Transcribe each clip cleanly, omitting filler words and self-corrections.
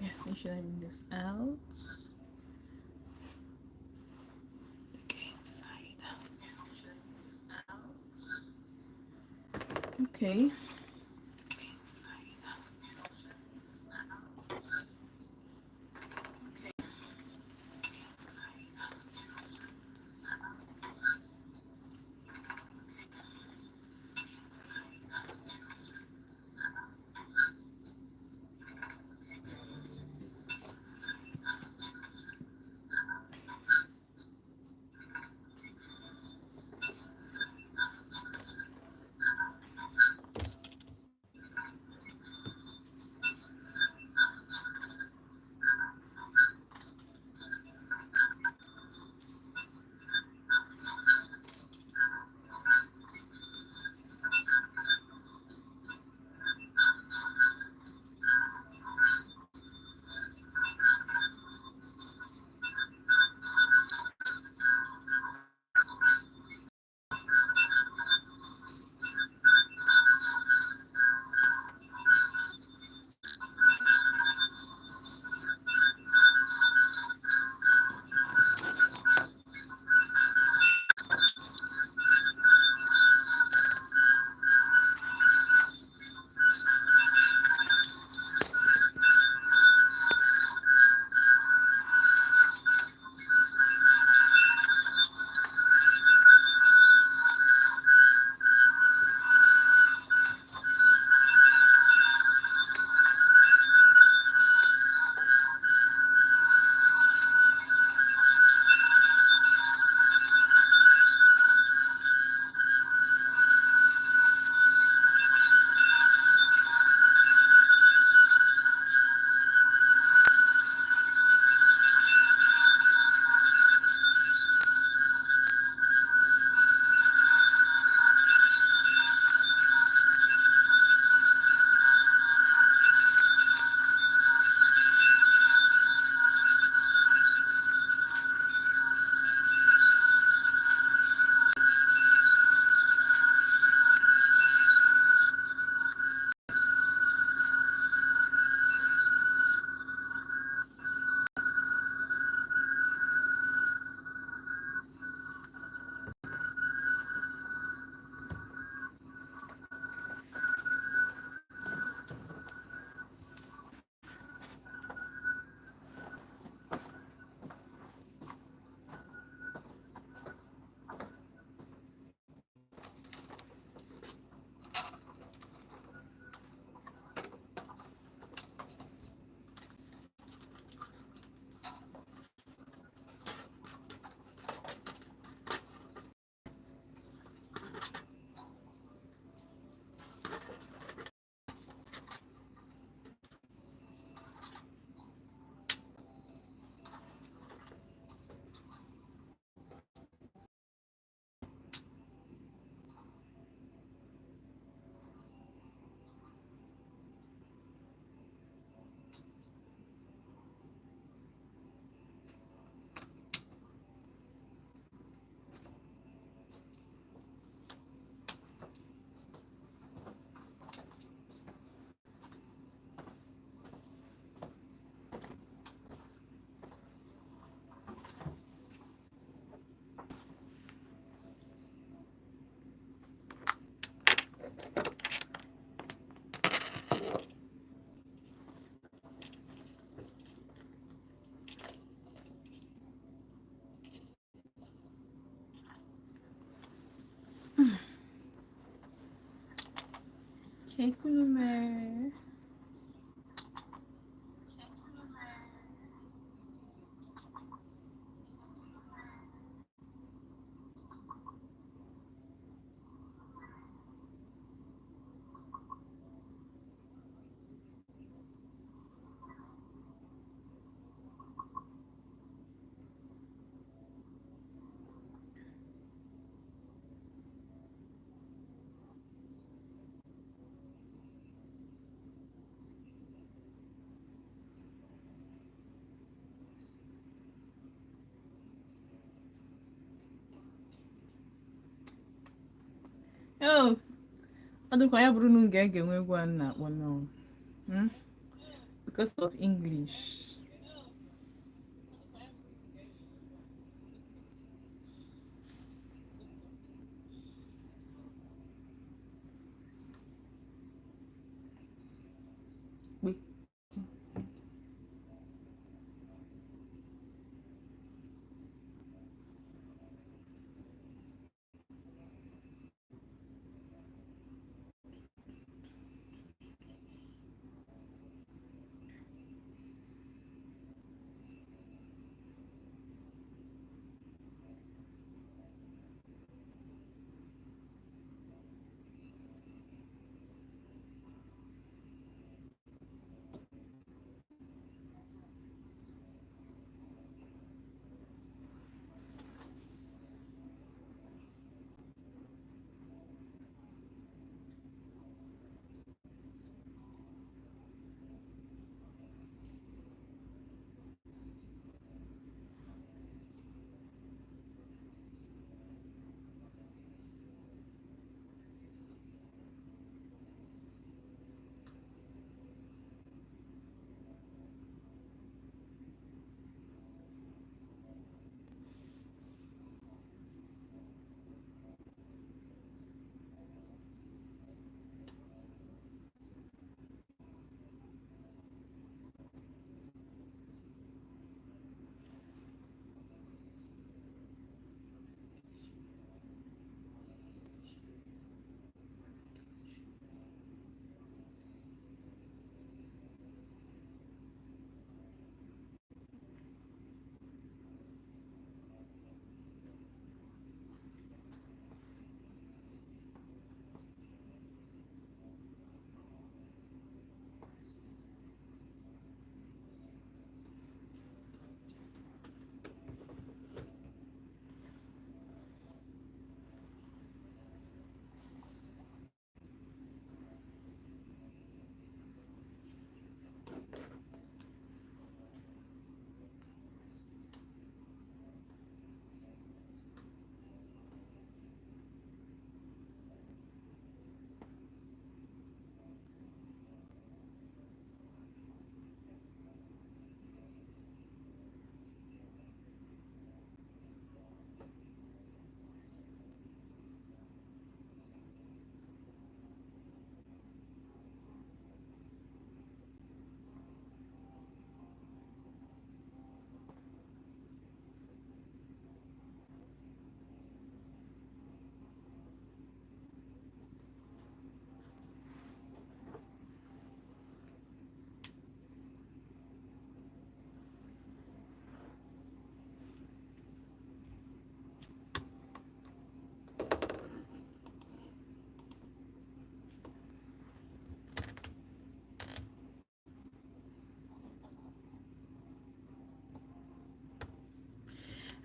Yes, should I bring this out? Okay, inside. Okay. Kekume. Oh, adịkwa ya bụrụ na m ga-ege nwe egwu a na-akpọ now. Because of English. Wait.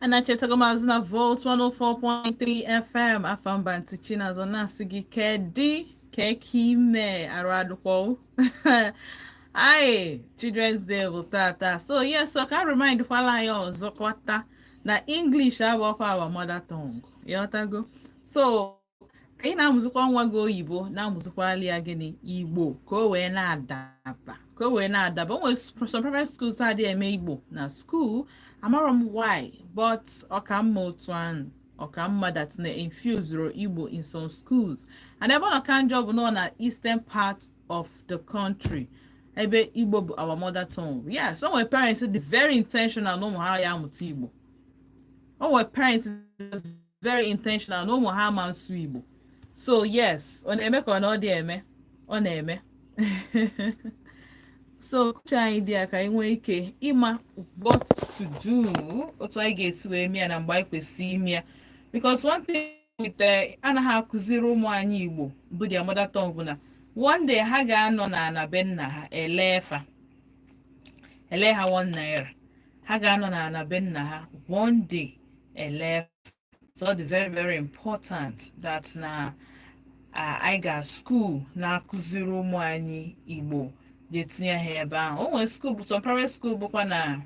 Anachetago mazụ na Volt 104.3 FM afamba ntichi na azọ na-asị gị kedi kekime aradukwo. Aye, Children's Day bụ tata. So yes, so ka remind kwala anyị ọzọ kwata na English abụọkwa our mother tongue. Ịghọtago? So ka ị na-amụzikwa nwa gị oyibo na-amụzikwala ya gịnị Igbo ka o wee na-adaba o nwere some private schools adịghị eme Igbo na school. Amarọ m why, but ọkamma otu ahụ ọkamma that na-infuse Igbo in some schools. And ebe ọ nọka njọ bụ nọ na eastern part of the country ebe Igbo bụ our mother tongue. Yeah, some nwere parents dị very intentional na ụmụ ha ya amụta Igbo. O nwere parents very intentional na ụmụ ha ama nsụ Igbo. So yes, ọ na-eme ka ọ na ọ dị eme. ọ na-eme. So kucha anyị dị a ka anyị nwee ike ịma what to do, otu anyị ga-esi wee mee ya na mgbe anyị kwesịrị ime ya, because one thing with anaghị akụziri ụmụ anyị Igbo bụ their mother tongue bụ na one day ha ga-anọ na be nna ha ele ha 1 naira, ha ga-anọ na be nna ha one day ele. So it's very very important that na anyị ga school na-akụziri ụmụ anyị Igbo ga-etinye ha ebe ahụ. O nwere school bụ some private school bụkwa na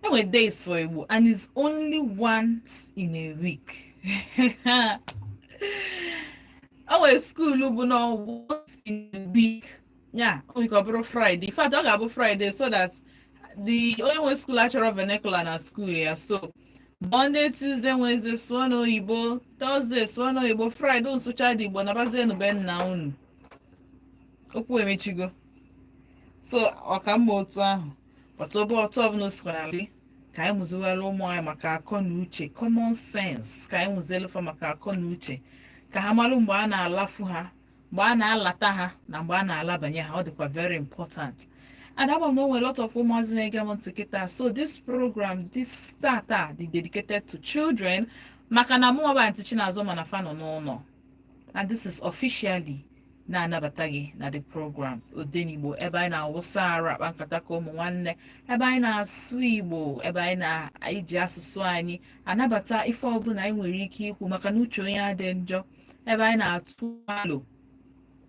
enwere days for Igbo and it's only once in a week. O nwere school bụ na once in a week, yeah, o nwere bụrụ Friday. In fact, ọ ga-abụ Friday so that the only one school achọrọ vernacular na school ya. So Monday, Tuesday, Wednesday sụọ n'Oyibo, Thursday sụọ n'Oyibo, Friday nsụcha dị Igbo nabazie n'be nna unu. Okwu emechigo. So ọkamma otu ahụ otu ọbụla sikwa n'ala ka anyị mụziwere ụmụ anyị maka akọ na uche, common sense ka anyị mụzielu fa maka akọ na uche, ka ha marụ mgbe a na-alafu ha, mgbe a na-alata ha na mgbe a na-alabanye ha. Ọ dịkwa very important. And I'm know a lot of women in so this program, this starter, is dedicated to children. Makana mo about teaching as woman a fan no. And this is officially na nabatagi na the program. ODENIGBO eba na wosara bankatako mo nwanne, eba na swibo, eba na iji asụsụ anyị anabata ife ọbụla anyị nwere ike ikwu maka na uche onye adị njọ, eba na atụ alo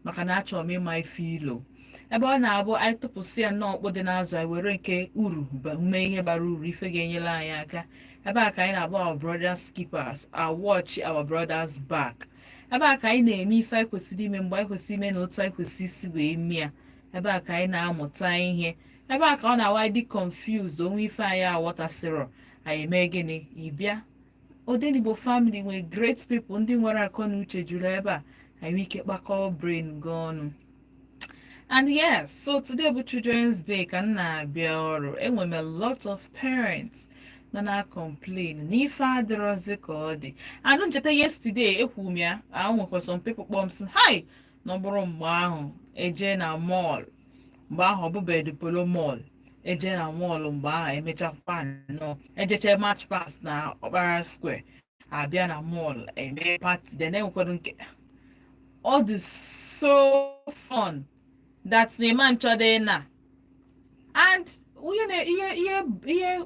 maka na achọrọ m ịma ife ilo. Ebe ọ na-abụ anyị tụpụsị ya n'ọkpụ dị n'azụ anyị were nke uru mee ihe bara uru, ife ga-enyere anyị aka. Ebe a ka anyị na-abụ our brothers keepers, our watch our brothers back. Ebe a ka anyị na-eme ife anyị kwesịrị ime mgbe anyị kwesịrị ime na otu anyị kwesịrị isi wee mee ya. Ebe a ka anyị na-amụta ihe. Ebe a ka ọ na-awa dị confused onwe ife anyị aghọtasịrọ, anyị mee gịnị ịbịa. ODENIGBO family nwere great people ndị nwere akọ na uche juru ebe a, anyị ike kpakọọ brain gị ọnụ. And yes, so today bụ Children's Day ka m na-abịa ọrụ. Enwere m a lot of parents na complain n'ife adịrọzi ka ọ dị. Anụ ncheta yesterday ekwu m ya, ahụ nwekwa some people kpọm sị hi na ọ bụrụ mgbe ahụ eje na mall, mgbe ahụ ọbụbe Polo mall, eje na mall mgbe ahụ emechakwa nnọọ ejeche March Pass na Okpara Square, abịa na mall eme party, then enwekwara nke all this so fun that the man chọrọ na. And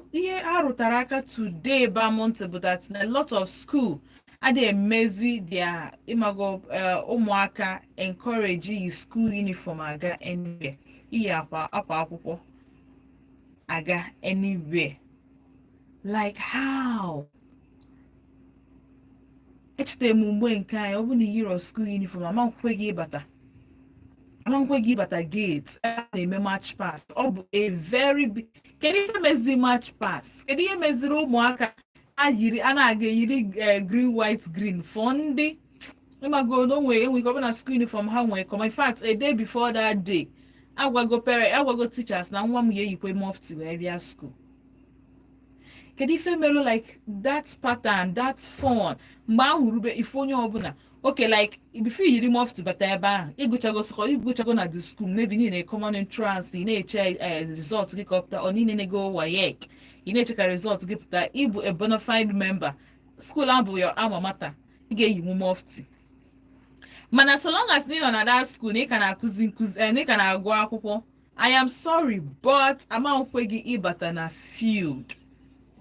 ihe arụtara aka today ba month bụ that a lot of school adị emezi their imago ụmụaka encourage yi school uniform aga anywhere, iyi akwa akwụkwọ aga anywhere. Like how? Echete m mgbe nke anyị ọ bụ na yiro school uniform amankwe gị bata gate na-eme March Pass. Ọ bụ a very big. Kedu ihe mezi March Pass? Kedu ihe meziri ụmụaka a na-aga eyiri green white green for ndị ịmago n'onwe enwe ọ bụ na school uniform ha nwee come. In fact, a day before that day, agwago teachers na nwa m ga-eyikwe mufti wee bịa school. Kedu ife melu like that pattern, that fun mgbe ahụ rube ife onye ọbụla. Okay, like before you remove to bata ebe ahụ ịgụchago na the school, maybe niile common entrance, ị na-eche result gị kọpụta, ọ niile go WAEC, ị na-eche ka result gị pụta, ịbụ a bona fide member, school abụ your alma mater, ị ga-eyi mufti. Mana so long as ị nọ na that school na ị ka na-akụzi na ị ka na-agụ akwụkwọ, I am sorry but amankwe gị ịbata na field,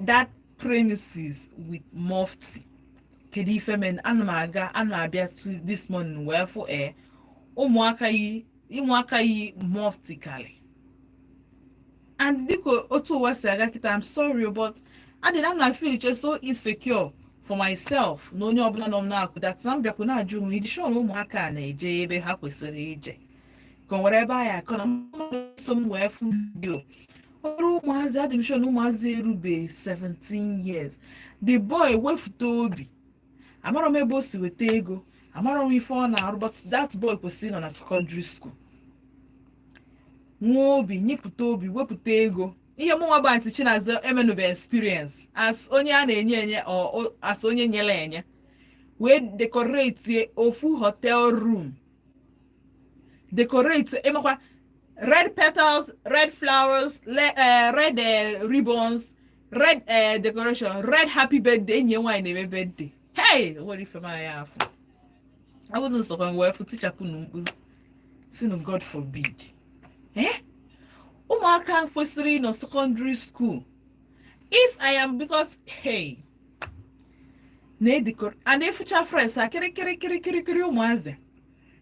that premises with mufti. Kedu ife men ana m abịa to this morning wee fụ ụmụaka yi mufti kali. And dịka otu ụwa si aga kịta, I'm sorry but I feel just so insecure for myself na onye ọbụla nọ m na-akụ that na mbịakwu na-ajụ m ịdị sure na ụmụaka a na-eje ebe ha kwesịrị ije ka o nwere ebe anyị akọ na so m wee fụ video ọrụ ụmụazị. Adị m sure na ụmụazị erube 17 years. The boy wefute obi, amarọ m ebe o si weta ego, amarọ m ife ọ na-arụ, but that boy kwesịrị nọ na secondary school. Nwa obi nyepụta obi wepụta ego. Ihe mụnwa bụ Aunty Chinaza emenube experience as onye a na-enye as onye nyere enye wee decorate ofu hotel room decorate red petals, red flowers, red ribbons, red decoration, red happy birthday, nye wine na birthday. Hey, what if I have? I wasn't so well for teacher kunu. Sin God forbid. Ụmụaka kwesịrị nọ secondary school. If I am, because hey, and if future friends are kiri ụmụazị,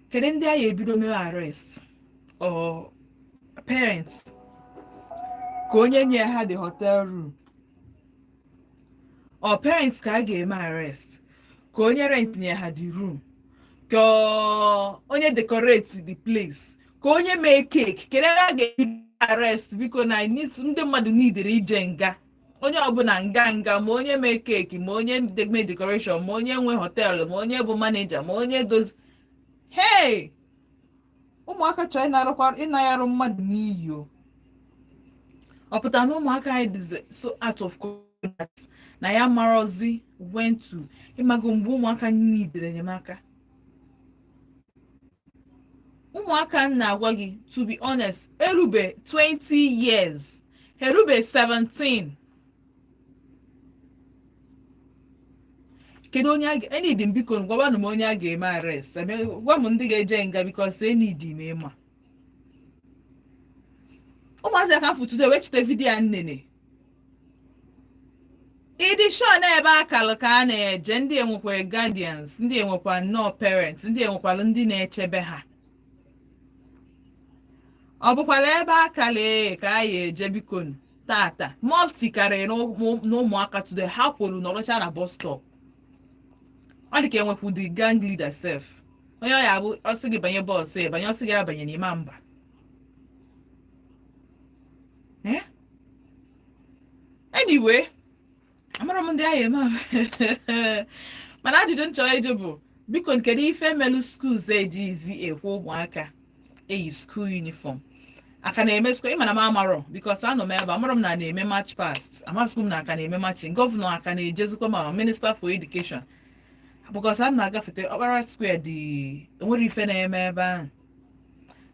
kedu ndị a ebido mere arrest or parents ka onye nye ha the hotel room, or parents ka a ga-eme arrest ka onye rent nye ha the room, ka onye decorate the place, ka onye mee cake, kedu a ga-ebido arrest because na ndị mmadụ needere ije nga, onye ọbụla nga ma onye mee cake, ma onye mee decoration, ma onye nwe hotel, ma onye bụ manager, ma onye dozi. Hey, ụmụaka chọrọ ịnayarụ mmadụ n'iyi o. Ọ pụtara na ụmụaka anyị dị so out of contact na ya marozi went to ịmago mgbe ụmụaka needere enyemaka. Ụmụaka na-agwa gị, to be honest, erube 20 years, erube 17. Kedu onye any dị biko gwabanụ m onye a ga-eme arrest, gwa m ndị ga-eje nga because any dị m ịma. Ụmụazị aka foto today wechite vidiyo nnene ịdị sure na ebe akalụ ka a na-eje, ndị enwekwa guardians, ndị enwekwa no parents, ndị enwekwala ndị na-echebe ha. Ọ bụkwala ebe akala ka a eje biko tata mufti karịrị n'ụmụaka today ha kwuru n'ọrụcha na bus stop. Ọ dị ka enwekwu the gang leader self, onye ọ ya bụ ọsị gị banye bọọsụ banye, ọsị gị abanye n'ime mba. Anyway, amara m ndị ahụ eme mana ajụjụ m chọrọ ịjụ bụ biko kedu ife melu schools ejizi ekwe ụmụaka eyi school uniform aka na-eme school ịma na m amarọ because anọ m ebe amarọ m na na-eme march past, amasịkwa m na aka na-eme marching, gọvanọ aka na-ejezikwa ma minister for education because a na-agafete Okpara square dị nwere ife na-eme ebe ahụ.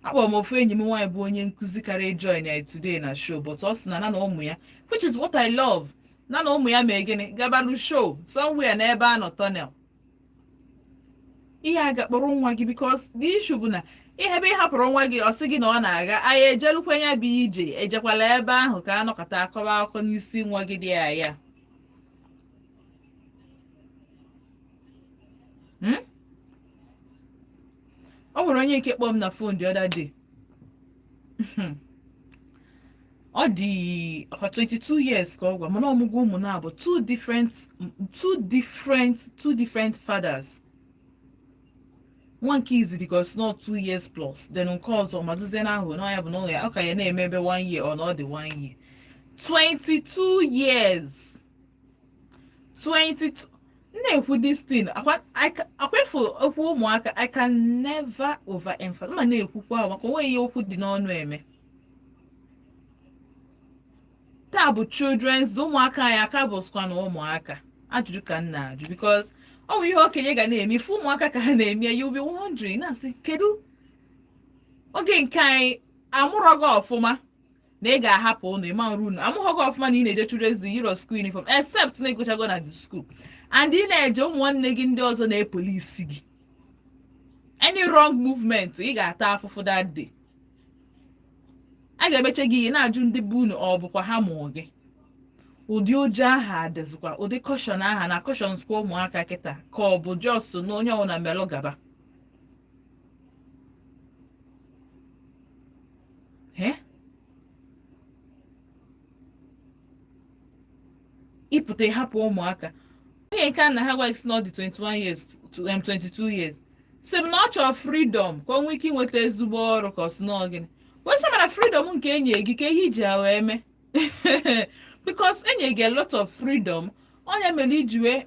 Akpọrọ m ofu enyi m nwaanyị bụ onye nkụzi karịa join ya today na show, but ọ sị na na ụmụ ya, which is what I love, na ụmụ ya mee gịnị gabaru show somewhere n'ebe a nọ tunnel. Ihe a ga-akpọrọ nwa gị because the issue bụ na ihe ebe ị hapụrụ nwa gị ọ sị gị na ọ na-aga anyị ejelukwa ya bụ ije, ejekwala ebe ahụ ka anọkọta akọba akụkọ n'isi nwa gị dị ya. Ọ nwere onye ike kpọọ m na phone the other day. Ọ dị 22 years ka ọ gwa mana ọmụgwọ ụmụ na abụ two different fathers. One nke izi because not 2 years plus, then nke ọzọ maduzie na ahụ na ya bụ na ya ọ ka ya na-eme ebe 1 year or not the 1 year. 22 years. 22. Na-ekwu this thing akwefu okwu ụmụaka, I can never overemphasize ma na-ekwukwa maka onwe ihe okwu dị n'ọnụ eme. Taa bụ children's, ụmụaka ya aka bụ skwa na ụmụaka. Ajụjụ ka m na-ajụ because ọ bụ ihe okenye ga na-eme, ife ụmụaka ka ha na-eme, you'll be wondering na-asị kedu oge nke anyị amụrọ gị ọfụma na ị ga-ahapụ ụnụ ịma nru unu, amụghọ gị ọfụma na ị na-eje children's yiro school uniform except na ịgụchago na the school and ị na-eje ụmụ nwanne gị ndị ọzọ na-epolisi gị. Any wrong movement ị ga-ata afụfụ that day. A ga-emeche gị ihe na-ajụ ndị bụ unu ọ bụkwa ha mụọ gị. Ụdị ụjọ aha adịzikwa, ụdị caution aha na cautions kwa ụmụaka kịta ka ọ bụ just na onye ọwụ na melụ gaba. Ịpụta ịhapụ ụmụaka onye nke a na ha gwa isi na ọ dị 21 years to 22 years si m na ọ chọrọ freedom ka o nwee ike inweta ezigbo ọrụ ka ọ si na gịnị wesị mana freedom nke enye gị ka ihe iji a wee mee because enye gị a lot of freedom onye mere iji wee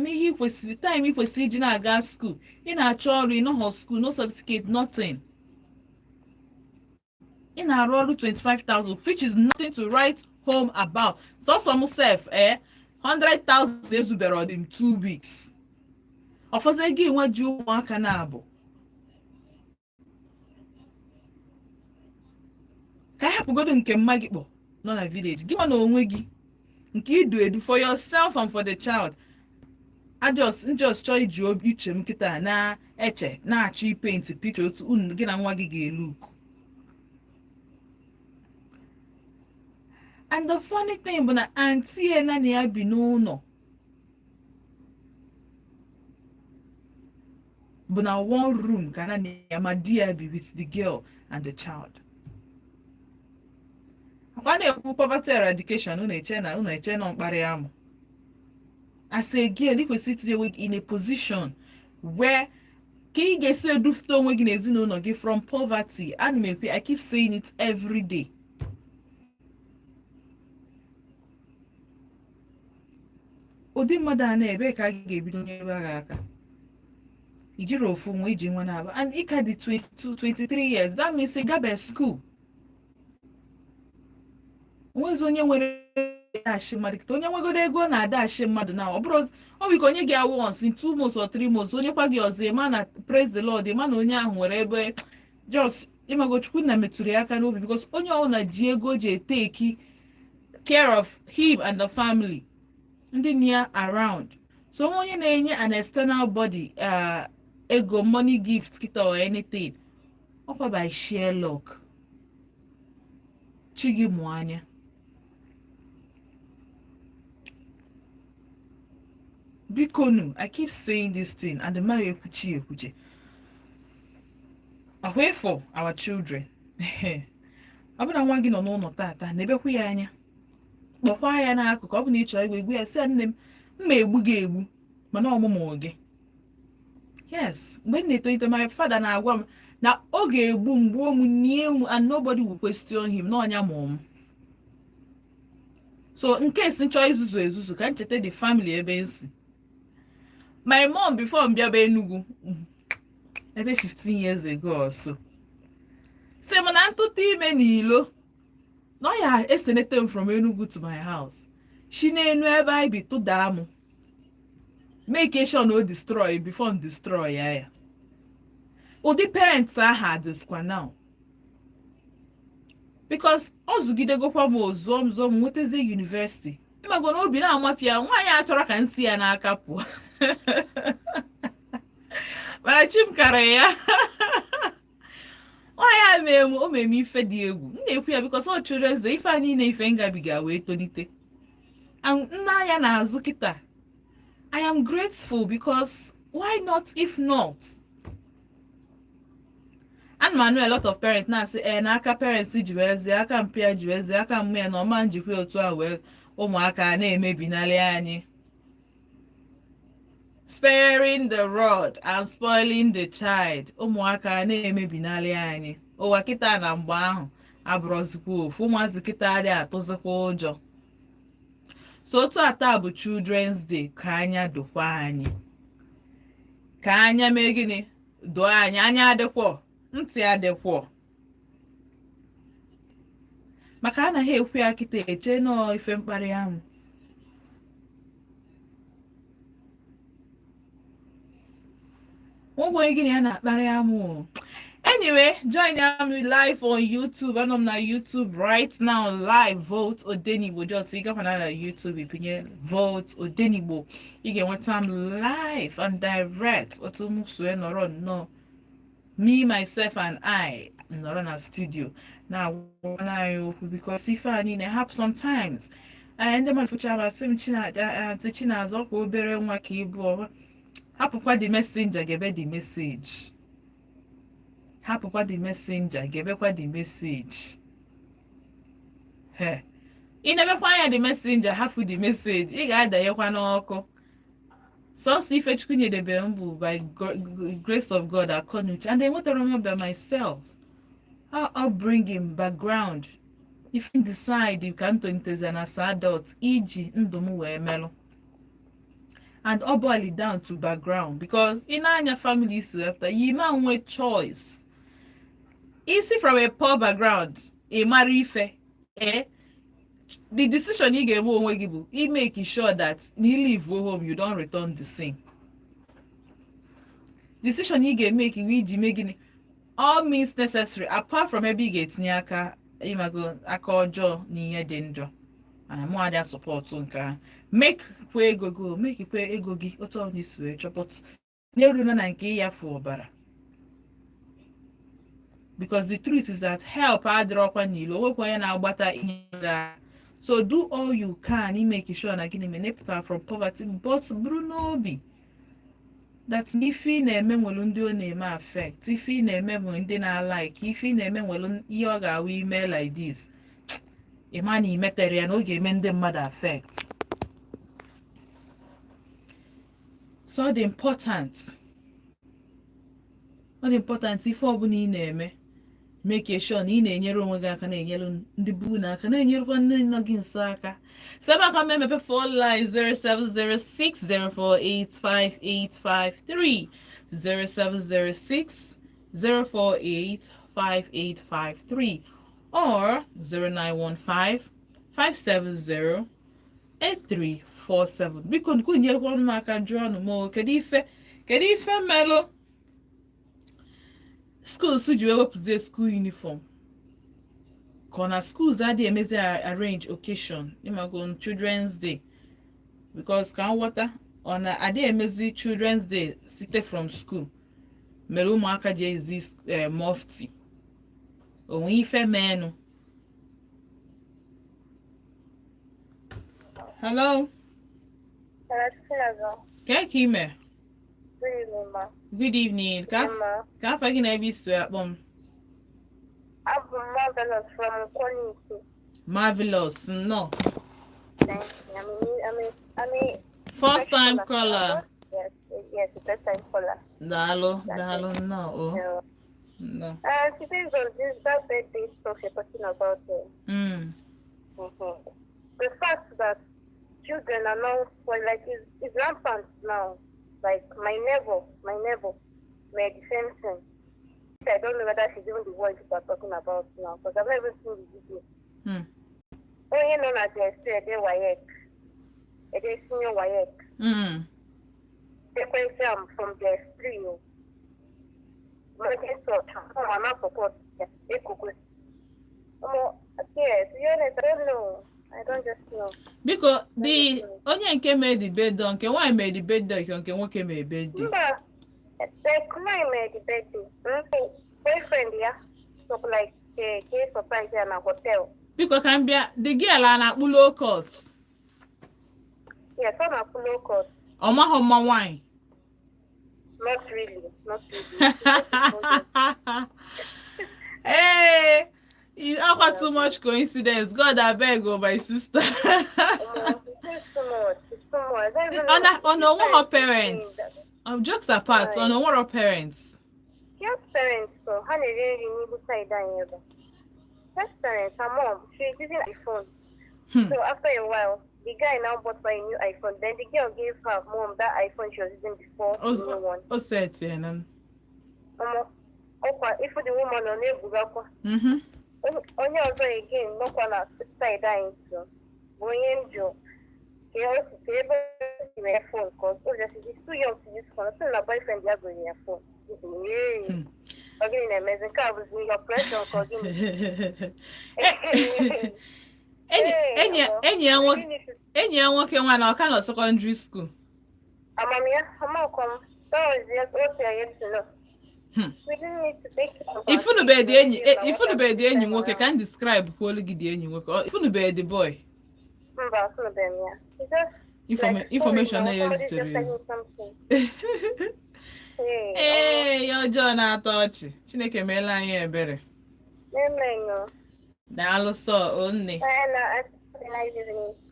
ihe ikwesịrị time ikwesịrị iji na-aga school ị na-achọ ọrụ ị nọghọ school no certificate nothing ị na-arụ ọrụ 25,000 which is nothing to write home about. So some self 100,000 ezubere ọ dị m 2 weeks. Ọfọzọ gị nwa ji ụmụaka na-abụ ka hapụgodo nke mma gị kpọ nọ na village gị nwa na onwe gị nke idu edu for yourself and for the child. Just chọọ iji obi iche m kịta na-eche na-achọ ipenti pikcha otu unu gị na nwa gị ga-eluk. And the funny thing bụ na auntie ya na ya bi n'ụlọ bụ na one room ka na ya ma di ya bi with the girl and the child. Akwa na-ekwu poverty eradication unu eche na mkparị amụ. As again, you kwesịrị itinye in a position where ka ị ga-esi edufute onwe gị n'ezinụlọ gị from poverty. And maybe I keep saying it every day. Ụdị mmadụ a na-ebe ka a ga-ebido nyere agha aka. Ijiri ofu nwa iji nwa na-aba. And ị ka dị 22, 23 years. That means ị gabe school. Onwezi onye nwere dashi mmadụ kịta onye nwegoro ego na-adashi mmadụ na ọ bụrụ onye gị awụ once in 2 months or 3 months onye kwa gị ọzọ ịma na praise the Lord ịma na onye ahụ nwere ebe just ịmago Chukwu na metụrụ ya aka n'obi because onye ọbụla ji ego ji take care of him and the family ndị near around. So onye na-enye an external body ego money gift kịta or anything ọkwa by sheer luck chi gị mụọ anya. Bikonu, I keep saying this thing and the Mario Kuchi. Away for our children. Abụna nwa gị nọ n'ụlọ tata na-ebekwu ya anya. Kpọkwa ya n'akụkụ ọ bụ na ị chọrọ egwu ya sị nne m mma egbu gị egbu mana ọmụmụ gị. Yes, mgbe m na-etolite my father na-agwa m na ọ ga-egbu mgbuo m nie m and nobody will question him na ọnya mụọ m. So in case nchọ izuzu ka ncheta the family ebe nsi. My mom before Mbiaba Enugu, maybe 15 years ago or so. Say man antutu ime n'ilo. No ya esenete from Enugu to my house. She na-enu ebe I bi to damu. Make sure no destroy before destroy ya. Odi parents are hard this one now. Because ozugide go kwa mo zom nweteze university. Ịmago na obi na-amapịa nwaanyị achọrọ ka nsi ya n'aka pụọ. Mana chimkara ya. Nwaanyị o meme ife dị egwu. M na-ekwu ya because ọ chụrụ eze ife a niile ife ngabiga wee tolite. Nna ya na-azụ kịta. I am grateful because why not if not? And Manuel, a lot of parents now say, na aka parents jiwezi, aka mpia jiwezi, aka mmea na ọma njikwa otu a wee ụmụaka na-emebi n'ali anyị. Sparing the rod and spoiling the child. Ụmụaka na-emebi n'ali anyị. Ụwa kịta na mgbe ahụ abụrụzikwa ofu ụmụazị kịta adị atụzikwa ụjọ. So otu ata bụ Children's Day ka anya dokwa anyị. Ka anya mee gịnị? Doo anyị anya adịkwọ. Ntị adịkwọ. Maka anaghị ekwu ya kịta eche nọọ ife mkparị ahụ. Ụgbọ gịnị ya na-akparị amụ. Anyway, join me live on YouTube. I'm on YouTube right now live. Vote ODENIGBO. Just see up on YouTube. Opinion. Vote ODENIGBO. You get one time live and direct. Or to move to no. Me, myself, and I in the studio. Now, when I because if I need help sometimes, and the man for China, teaching us up will be a keyboard. Happen what the messenger gave the message. Happen what the messenger gave the message. Hey, you never find the messenger half with the message. You got the Yakwano. So if it's by grace of God, I couldn't, and then what I remember myself, our upbringing, background. If you decide you can't do it as an adult, e.g., melo, and all boil it down to background because in our family, after you man with choice. Easy from a poor background, a marife, the decision you get he make sure that you leave home, you don't return the same. Decision you get making all means necessary apart from maybe getting nyaka ịmago aka ọjọọ na ihe dị njọ mụ adịa sọpọtụ nke a mekikwa ego gị mekikwa ego gị otu ọ na-esi wee chọpụta n'eruna na nke ịyafu ọbara because the truth is that help adịrọkwa n'ilo onwekwa onye na-agbata ihe ga so do all you can imeke sure na gịnị menepụta from poverty but bụrụ n'obi that ife ị na-eme nwere ndị ọ na-eme affect ife ị na-eme nwere ndị na-alike ife ị na-eme nwere ihe ọ ga-awụ ime like this ịma na imetere ya na ọ ga-eme ndị mmadụ affect so ọ dị important ife ọbụla ị na-eme make sure na ị na-enyere onwe gị aka na-enyere ndị bụ na aka na-enyerekwa ndị nọ gị nso aka sebe aka memepe phone line 0706048553 0706048553 or 0915-570-8347 biko nkwu nyerekwa ọnụ m aka jụọ ọnụ m kedu ife melụ schools ji ewepụzie school uniform ka ọ na schools adịghị emezi arrange occasion ịmago children's day because ka m ghọta ọ na adịghị emezi children's day site from school mere ụmụaka ji ezi mufti onwe ife menụ hello ka ime good evening ka afa gị na ebe isu akpọ m abụ Marvelous from Kwonisi. Marvelous no Thank you. I mean first time caller. Yes, first time caller. Dalo no no Depends on that birthday stuff you're talking about. The fact that children are now like is rampant now. Like my neighbor made the same thing. I don't know whether she's even the one you are talking about now because I've never seen the video. Oh, you know that they're WAEC. They're senior WAEC. They question from the three. My thought, I'm not support. Yes, yes, to be honest, I don't know. I don't just know. Because the onye nke made the bed down, nke why made the bed down, nke nwoke made bed down. Like my made the bed down. Boyfriend, yeah. So like case surprise in a hotel. Because can be the girl na low cut. Yes, on a low cut. Oma wine. Not really. Hey. It's all too much coincidence. God, I beg, my sister. It's too much. On what her parents? Jokes apart, on what her parents? Yes, parents. So, how they really need to say that? Yes, parents. Her mom, she's using iPhone. So after a while, the guy now bought her a new iPhone. Then the girl gave her mom that iPhone she was using before. The new one. Oh, said yeah, if the woman on it, onye ọzọ again nọkwa na side anyị nso bụ onye njọ ka ebe were phone cause he's too young to use phone. So na boyfriend ya gụrụ ya phone. Ọ gịnị na-emezi nke a bụzi your pressure ka ọ gịnị. Enyi ya nwoke nwa na ọka nọ secondary school. Amamiya amakwa m that was just what I used to know. We didn't need to take If you be the enyi nwoke can describe kwolu gị the enyi nwoke. If you be the boy. Mba, so them yeah. It's just Information na yes to use. Hey, your John na-atọ ọchị. Chineke meela anyị ebere. Amen. Daalụ sọ onne.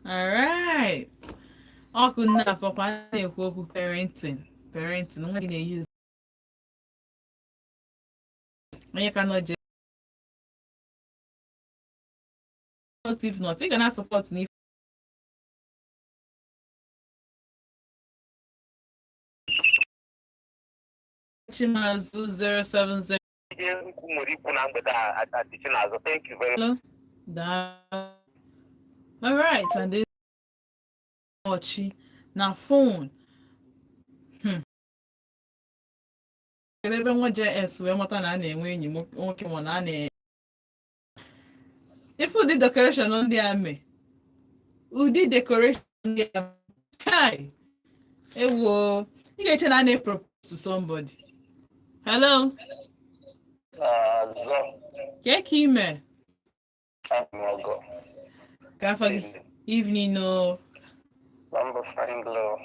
All right. Ọkụ nna afọkwa na-ekwu okwu parenting nwa gị na-eyi onye ka nọ je if not ị ga na support n'ife Chimazụ 070 Thank you very much. All right, and this watching na phone. Ebe nwa JS wee mata na a na-enwe enyi nwoke ma na a na If we did decoration on the army, we did decoration on the army. Hi. Hey, whoa. You get an propose to somebody. Hello? Zo, Kekime. Amogo, Kafagi. Evening, no. number fine glow,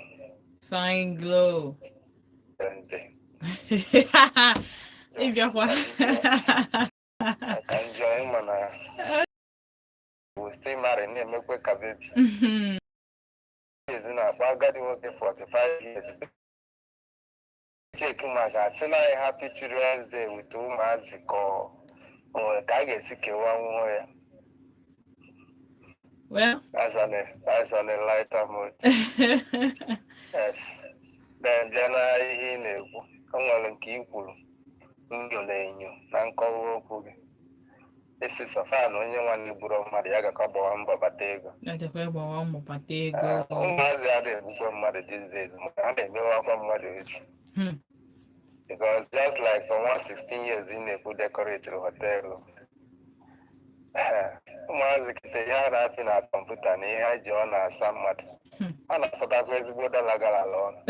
Fine glow. Wednesday. If you're I can enjoy mana. We stay married, name make a baby. Is in a bagadi working 45 years. Check my God, say I happy Children's Day with two months ago. Or Kage Sike one way. Well, That's on a lighter mood. Yes. Then January in a come keep enyo na nkọwa okwu gị esi safan onye nwanne gburu mmadụ ya gakọ gbawa mbọ bata ego ụmụazị adịghị egbukwa mmadụ these days maka ha na-emewakwa mmadụ echi because just like for 116 years ị na-ekwu decorate họteelụ ụmụazị kịta ihe a na-apị na kọmputa na ihe ha ji ọ na-asa mmadụ a na-asọtakwa ezigbo dọla gara ala ọnụ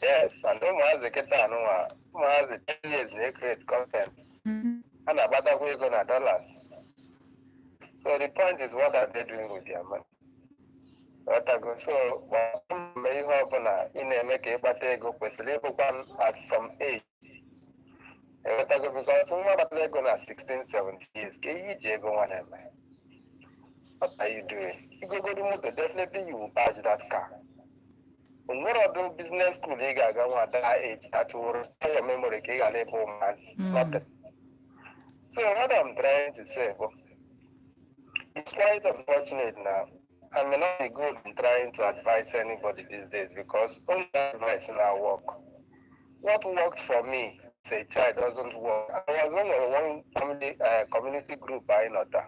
yes and ụmụazị kịta anụnwa ụmụazị 10 years na-create content a na-agbatakwa ego na dollars. So the point is, what are they doing with their money? So mgbe ihe ọbụla ị na-eme ka ịgbata ego kwesịrị ịbụkwa at some age. Because nwa gbata ego na 16, 17 years ka ihe iji ego nwa na-eme. What are you doing? You go to motor, definitely you will badge that car. Nwere ọdụ business school ị ga-aga nwa that age that will restore your memory ka ị ga na-ebe ụmụazị. Nothing. So what I'm trying to say, it's quite unfortunate now. I may not be good in trying to advise anybody these days because only advice in our work. What worked for me as a child doesn't work. I was on one community group by Nota.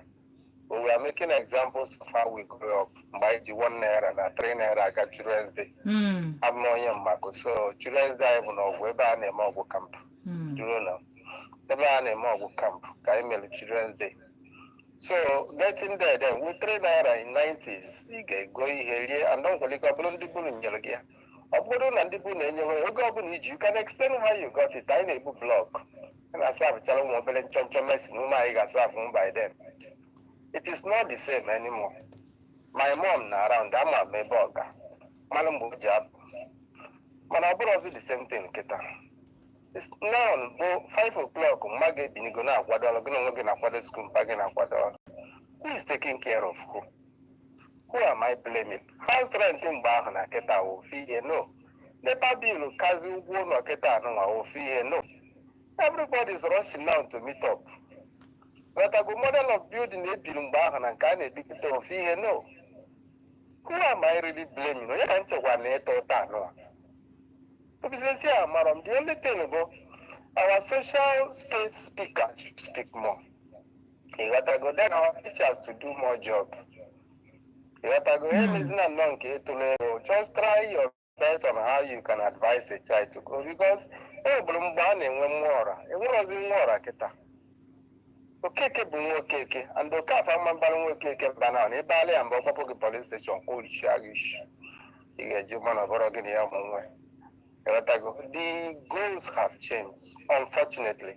We were making examples of how we grew up. By the 1 naira and 3 naira, I got Children's Day. I'm not young, Marco. So Children's Day, I don't know where I am going camp. Do you know? Ebe a na-eme ọgwụ camp ka anyị mere Children's Day. So getting there then with 3 naira in 90s ị ga-ego ihe rie and ọgwụlike ọ bụrụ ndị bunu nyere gị ya ọ bụrụ na ndị bunu enyewe oge ọbụla iji you can explain how you got it. Anyị na-ebu blọk a na-asa abụchara ụmụ obere nchọnchọ mesin ụmụ anyị ga-asa afụ by then. It is not the same anymore. My mom na around ama m ebe ọga mmanụ mgbe o ji apụ mana ọ bụrụ ọzọ the same thing nkịta. It's now 5 o'clock. Mage binigo na akwado ọrụ gị na onwe gị na-akwado school mpa gị na-akwado ọrụ. Who is taking care of who? Who am I blaming? House rent mgbe ahụ na kịta ofu ihe no. NEPA bill kazi ụgwọ ụlọ kịta anụnwa ofu ihe no. Everybody is rushing now to meet up. But a good model of building ebiri mgbe ahụ na nke a na-ebikọta ofu ihe no. Who am I really blaming? Onye ka nchekwa na-eto ụta anụnwa. The only thing about our social space speakers should speak more. You got to go then our teachers to do more job. You got to go just try your best on how you can advise a child to go because okeke bụ nwa okeke and okafa mambara nwa okeke banana ịbali ya mgbe ọkpọpụ gị police station kwurishiagish ị ga-eji mana ọbụrụ gị na ya ụmụ nwe. The goals have changed, unfortunately.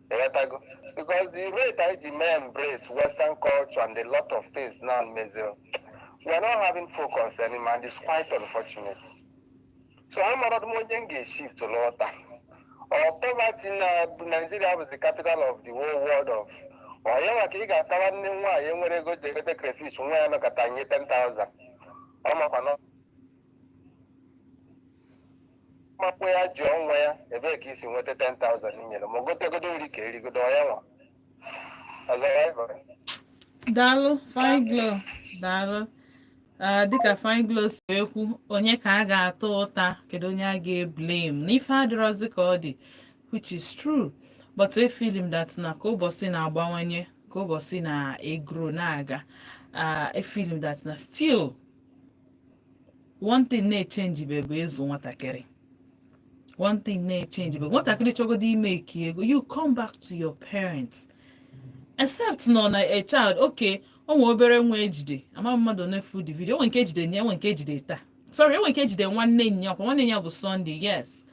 Because the rate I may embrace Western culture and a lot of things now in Mexico, we are not having focus anymore, and it's quite unfortunate. So I'm not going shift to Lota. Or poverty in Nigeria was the capital of the whole world of. Or you are going to go to the crayfish, when I look at 10,000. Makwa ya ji ọnwa ya ebe ka isi nweta 10,000 nyere ma gotegodo nri ka erigodo ya nwa daalụ fine glow daalụ dịka fine glow si ekwu onye ka a ga-atụ ụta kedu onye a ga-eblame n'ife adịrọzi ka ọ dị which is true but I feel him that na ka ụbọchị na-agbawanye ka ụbọchị na-egro na-aga I feel him that na still one thing na-echenji bụ ịzụ nwatakịrị. One thing may change, but what actually trouble you make you come back to your parents. except no na a child okay o nwe obere nwa ejide ama mmadụ na food video o nwe nke ejide nye nwe nke ejide taa sorry o nwe nke ejide nwanne nya kwa nwanne nya bụ Sunday yes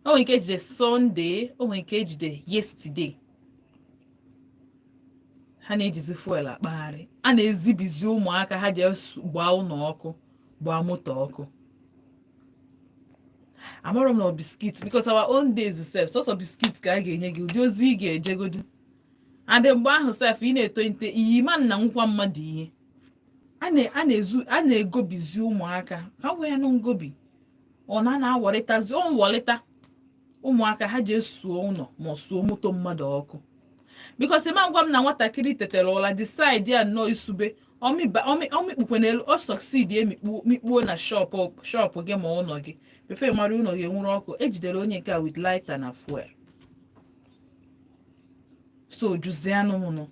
o nwe nke ejide Sunday o nwe nke ejide yesterday ha na-ejizi fuel akpagharị a na-ezibizi ụmụaka ha ji gbaa ụlọ ọkụ gbaa moto ọkụ amarọ m na biskit because our own days sef sọsọ biskit ka a ga-enye gị ụdị ozi ị ga-ejegodu and mgbe ahụ sef ị na-etonite iyi ma nna nkwa mmadụ ihe a na-egobizi ụmụaka ka wee nụ ngobi ọ na-awọlịtazi ọwọlịta ụmụaka ha ji esuo ụlọ ma suo moto mmadụ ọkụ because ịma ngwa m na nwatakịrị tetere ụla decide ya nnọọ isube ọmịkpukwe n'elu ọ succeed mikpuo na shop gị ma ụlọ gị befe mara ụlọ gị enwere ọkụ ejidere onye nke a with lighter na fuel so juzianụ ụnụ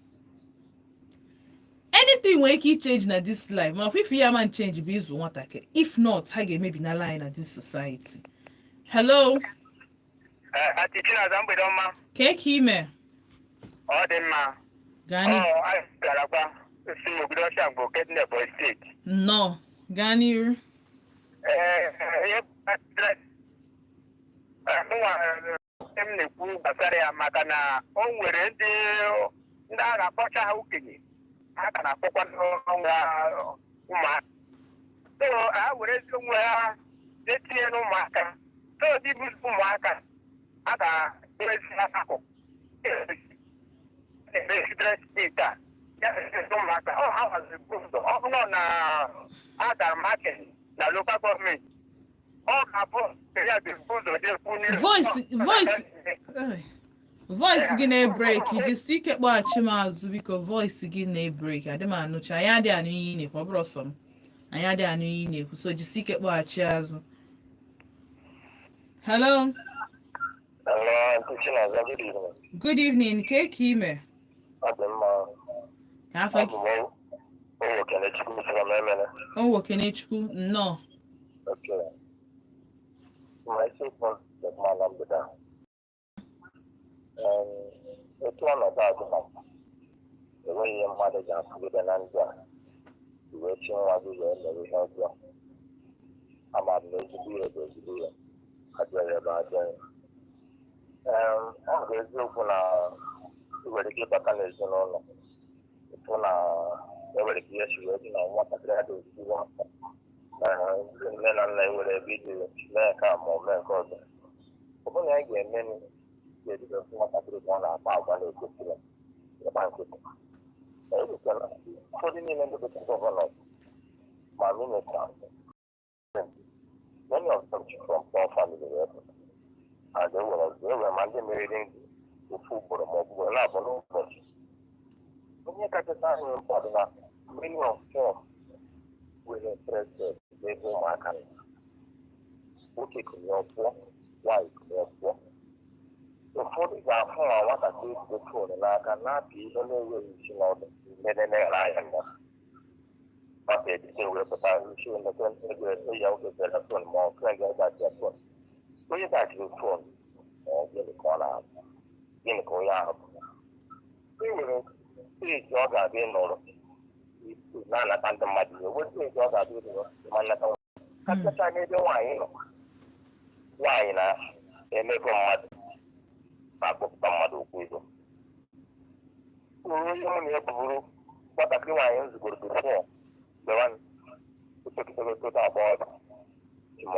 anything nwere ike ichange na this life ma if ya man change bụ ịzụ nwatakịrị if not ha ga-emebi na line na this society. Hello ka ime ọ dị mma gani gara gba si obodo ọcha bụ Kednebo steeti nnọọ gaa n'iru m na-ekwu gbasara ya maka na o nwere ndị a ga-akpọcha ha okenye ha ka na-akpọkwa ụmụaka so ha were ezi onwe ha etinye n'ụmụaka so dị bụ ụmụaka a ga-ewezi ha akụkụ steeti a ụmụaka ọ ha haziri ụzọ ọ bụrụ na a gara market na local gọọmenti ọ ga-abụ ya dị ụzọ jekwu voice gị na-ebrek jisi ike kpọghachi m azụ biko voice gị na-ebrek adị m anụcha anyị adịghị anụ ihe ị na-ekwu ọ bụrụ ọsọ m anyị adịghị anụ ihe ị na-ekwu so jisi ike kpọghachi azụ. Hello good evening ka ime ka afọ gị o Kenechukwu nnọọ otu ọnọdụ agụma enweghị ihe mmadụ ga-apụgide na ndụ a wee chi nwa gị wee mere ihe ọjọọ ama m na ezigbo ihe bụ ezigbo ihe adịghị ebe adịghị ọ bụ eziokwu na ị nwere ike ịbata n'ezinụlọ ịfụ na enwere ike ihe si wee dị na nwatakịrị adị ozigbo afọ nne na nna enwere ebe iji mee nke a ma ọ mee nke ọzọ ọ bụrụ na anyị ga-eme ga-ebido nwatakịrị ka ọ na-akpa agwa na-ekwesịrị ịgba nkịtị ụfọdụ niile ndị dịka gọvanọ ma minista many of them from poor family and ewere ma ndị meriri ndụ ofu ugboro ma ọ bụ na-abụ n'ụbọchị onye kachasị ahụ mkpọdụ na many of them were interested n'ebe ụmụaka nwoke kụnye ọpụọ nwaanyị kụnye ọpụọ ụfọdụ ga-afụ na nwatakịrị jide foonu n'aka na-apị ihe na-enweghị isi n'ọdụ na-enere anya nna maka ejide wepụta isi eji ya oge telefon ma ọ frend gaji fon onye gachiri fon gịnị ka ọ na-ahụ gịnị ka onye ahụ e nwere steeti ọ ga-abịa ịnọrọ na-anata ndị mmadụ ihe we steeti ọ ga-abịa ịnọrọ ma nnata kachacha n'ebe nwaanyị nọ nwaanyị na-emego mmadụ na-akpọpụta mmadụ okwu ego onye mụ na ya bụrụ nwatakịrị nwaanyị nzugoro bifọ bewa ụtụtụtụtụtụ agba ọdụ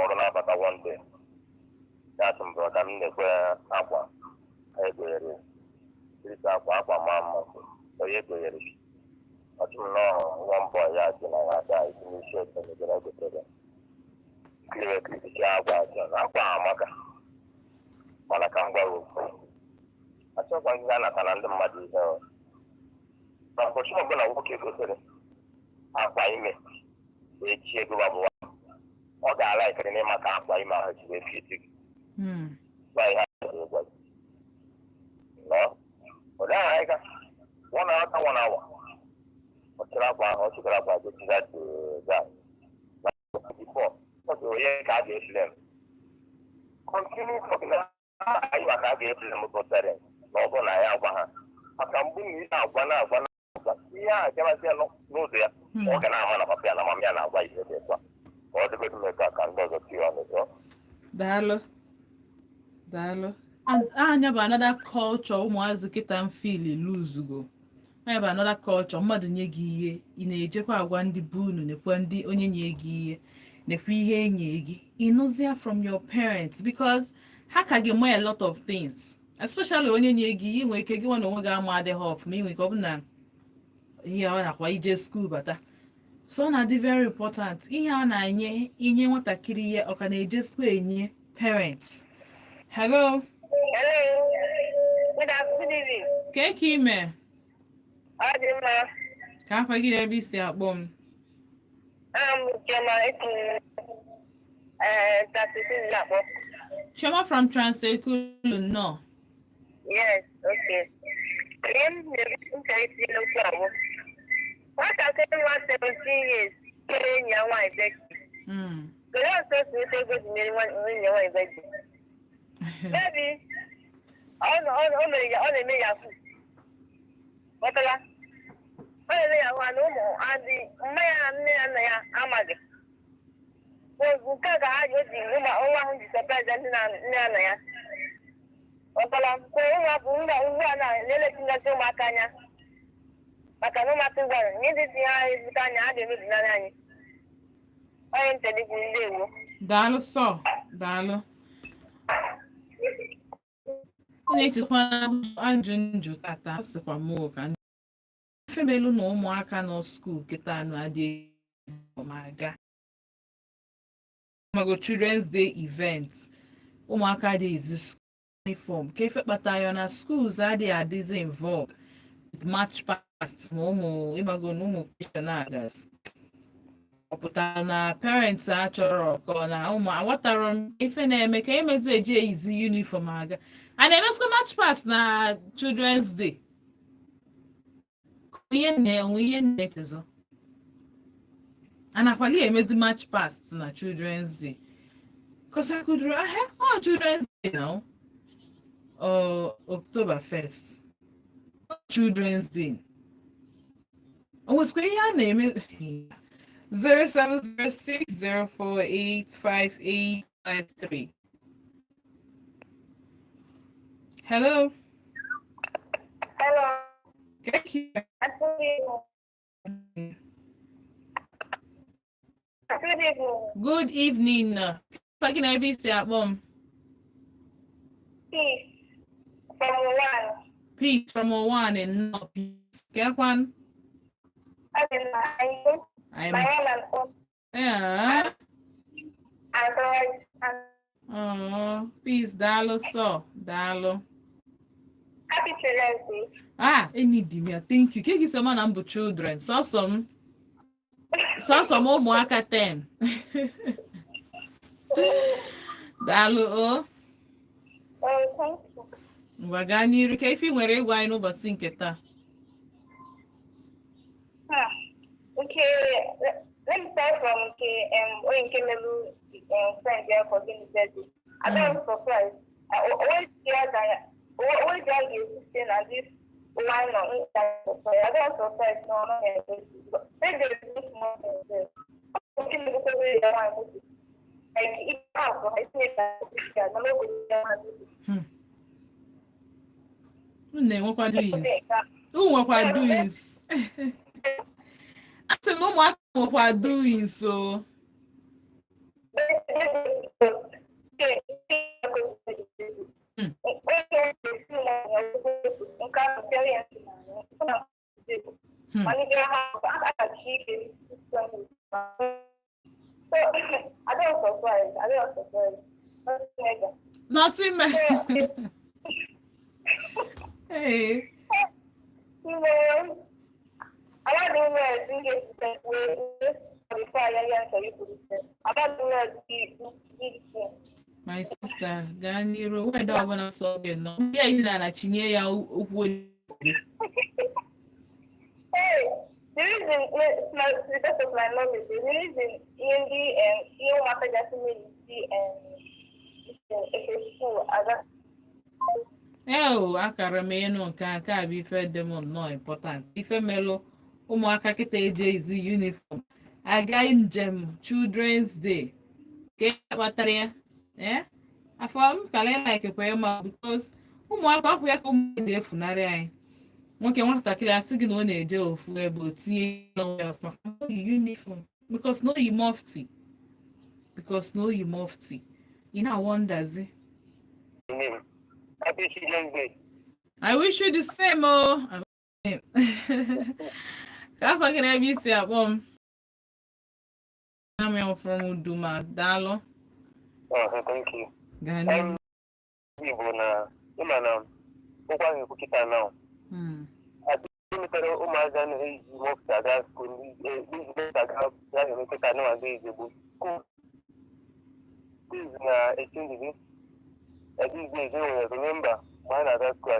ọrụ na-abata wọnde ya atụ mbụ ka m na-ekwe akwa egonyere irite akwa maa mma onye egonyere ọtụ m nọọ nwa mbọ ya dị na ya ada isi n'isi otu megere egotere kiriwe kritika agwa na akwa amaka mana ka m gwara okwu achọkwa ndị a nata na ndị mmadụ ihe na ụbọchị ọbụla nwoke gotere akwa ime echi ego babụwa ọ ga-ala ikere n'ịma ka akwa ime ahụ ji wee fiti gị gwa ihe ahụ gwa gị ụdị ahụ anyị ga nwa na aka nwa na awa ọ chịrị akwa ahụ ọ chịkọrọ akwa gotiga ọ dị onye ka a ga-esile m kọntinu anyị maka a ga-esile m bụtara na ọ bụrụ na ya agwa ha maka mgbe na ị na-agwa na-agwa ihe a garazịa n'ụzọ ya ọ ga na-ama na papa ya na mama ya na-agwa ihe dị etu a ọ dịgodu mmekọ ka ndị ọzọ tie ọnụ zọ daalụ anya bụ another culture ụmụazị kịta mfili luzugo anya bụ another culture mmadụ nye gị ihe ị na-ejekwa agwa ndị bụ unu nekwa ndị onye nye gị ihe nekwa ihe enye gị ịnụzia from your parents because ha ka gị ma a lot of things especially onye nye gị inwe ike gị nwa na onwe gị ama adịghị ọfụma inwe ike ọ bụ na ihe ọ nakwa ije skuul bata so ọ na-adị very important ihe a na-enye inye nwatakịrị ihe ọ ka na-eje skuul enye parents. Hello. Hello. Good evening. Ka ime? Ọ dị mma. Ka afọ gị ebe isi akpọ m? Chioma Transekulu akpọ. Chioma from Transekulu, no. Yes, okay. Ihe m chọrọ isi n'okwu ahụ. Nwatakịrị nwa 17 years kere enyi ya nwaanyị bekee. Kedu ọsọ si ute ego ji mere nwunye nwaanyị bekee? Maybe ọ na-eme yahoo. Ghọtara? Ọ na-eme yahoo na ụmụ adị mma ya na nne na nna ya amaghị. Nke a ka ha ji oji nwa ahụ ji surprise nne na nna ya. Ghọtara? Kwa ụmụ a na-eletinasị ụmụaka anya. Maka na ụmụaka ugbu a nye ndị tinye ha ezigbo anya ha ga-emebi n'anya anyị. Onye ntedikwu ndewo. Daalụ sọ, daalụ. Na-etikwa ajụ tata asịkwa m ka ndị femelu na ụmụaka nọ skuul kịta anụ adịghị ma aga mago Children's Day event ụmụaka adịghị ezi uniform ka efe kpata ya na schools adịghị adịzi involved with march past ma ụmụ ịmago na ụmụ pensioners ọ pụtara na parents a chọrọ ka na ụmụ aghọtara m ife na-eme ka emezi eji eyizi uniform aga a na-emeskwa march past na Children's Day onwe ihe na-ekezo a nakwali emezi march past na Children's Day kosa kuduru Children's Day now October 1st Children's Day onweskwa ihe a na-eme 0706048583. Hello. Hello. Good evening. Pagin ABC akpom. Peace from one. Peace from one and no peace. Kakwan. Yeah. Oh, peace, dalo so, dalo. Happy Children's Day. Any dimia, thank you. Kiki sama na mbu children. So some ụmụaka 10. Dalo Oh, thank you. Ngwaga n'iru ka ife nwere ịgwa anyị n'ụbọchị nke taa. Okay, let me start from friend there for being busy. I was surprised. I always hear that always hear you saying as if line on Instagram. I was surprised. No, not maybe there is more than this. Okay, because we are like it out. I say that nwekwa doings. Asị m ụmụaka nwekwa doings so. Nothing. Hey. My sister, Ganiro, why don't I want to solve it? No, yeah, you know, like Chinya, hey, the reason, because of my knowledge, the reason in the you after that see school, akara m ịnụ nke a bụ ife dị m nnọọ important ife melụ ụmụaka kịta eje izi uniform aga njem children's day ka e kpatara ya afọ m kara ịlaikekwa ya ma because ụmụaka ọkụ ya ka ụmụaka ji efunarị anyị nwoke nwatakịrị asị gị na ọ na-eje ofu ebe o tinye maka uniform because no yi mufti ị na-awọndazi. Happy Children's Day. I wish you the same, oh. Ka afọ gị na-ebe isi akpọ m. I'm from Uduma, Dalo. Thank you. Gani. Igbo na ịma na ụkwa anyị kwukịta now. Adịghị ụmụazị na-eji mọpụta aga skul n'izugbe aga ya na-emekọta n'ụwa Igbo. Schools na 18 degree. These days, remember, when I was school,